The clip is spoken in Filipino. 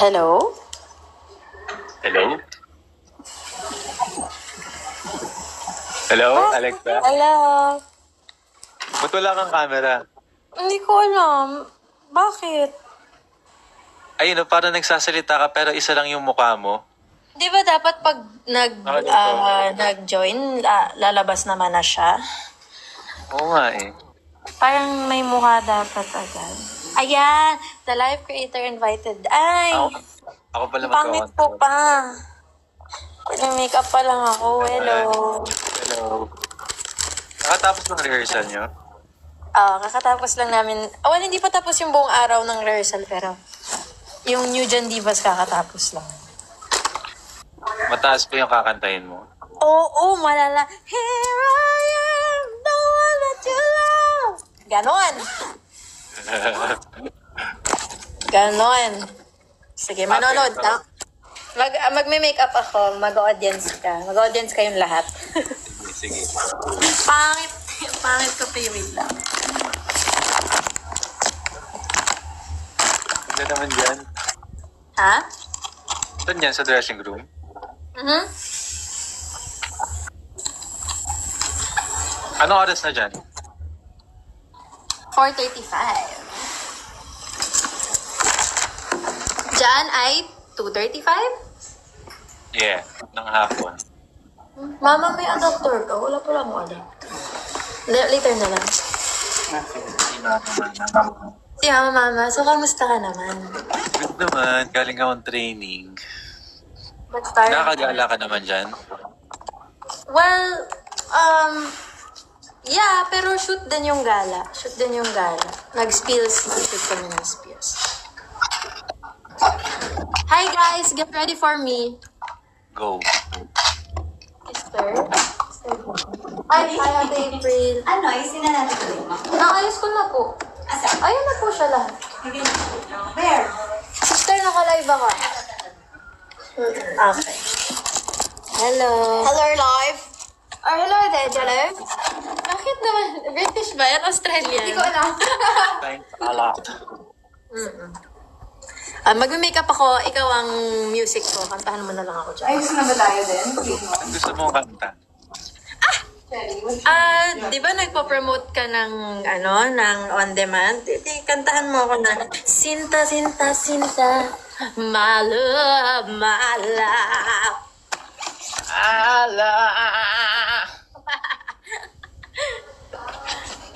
Hello? Hello? Hello, Alexa? Hello? Ba't wala kang camera? Hindi ko alam. Bakit? Ayun, parang nagsasalita ka pero isa lang yung mukha mo. Di ba dapat pag Bakit ito? nag-join, lalabas naman na siya? Oo nga eh. Parang may mukha dapat agad. Ayan! The live creator invited. Ay! Ako pala Ang pangit ko pa. Nag-makeup pa lang ako. Hello. Hello. Nakatapos ng rehearsal nyo? Kakatapos lang namin. Well, hindi pa tapos yung buong araw ng rehearsal, pero yung New Gen Divas kakatapos lang. Mataas pa yung kakantahin mo. Oo, malala. Here I am, the one that you love. Ganon. Ganon. Sige, manonood na. Magme-makeup ako, mag-audience ka. Mag-audience kayong lahat. Sige. Pangit. Pangit ko pa wait lang. Hindi naman dyan. Ha? Saan dyan? Sa dressing room? Mhm. Anong oras na dyan? 4:35. Diyan ay 2:35? Yeah, ng hapon. Mama, may adapter ka? Wala pala mo adapter. Later na lang. Si Mama. So, kamusta ka naman? Good naman. Galing akong training. But tired. Nakakagala ka naman dyan? Well, yeah, pero shoot din yung gala. Shoot din yung gala. Nag-spills. Shoot kami ng spills. Hi guys! Get ready for me. Go. Sister? Ay, Ate April. Ano, isin na natin ito mo? Naayos ko na po. Asa? Ayun na po siya lahat. Where? Sister, naka-live ako. Okay. Hello. Hello, live. Oh, hello there, Jello. Bakit naman? British ba yan? Australian? Hindi ko alam. Thanks a lot. Magme-makeup ako. Ikaw ang music ko. Kantahan mo na lang ako dyan. Ayos na ba tayo din? Ang gusto mong kanta? Di ba nagpo-promote ka ng, ng on-demand? Di, kantahan mo ako na, Sinta, Sinta, Sinta, my love, my love. Ala!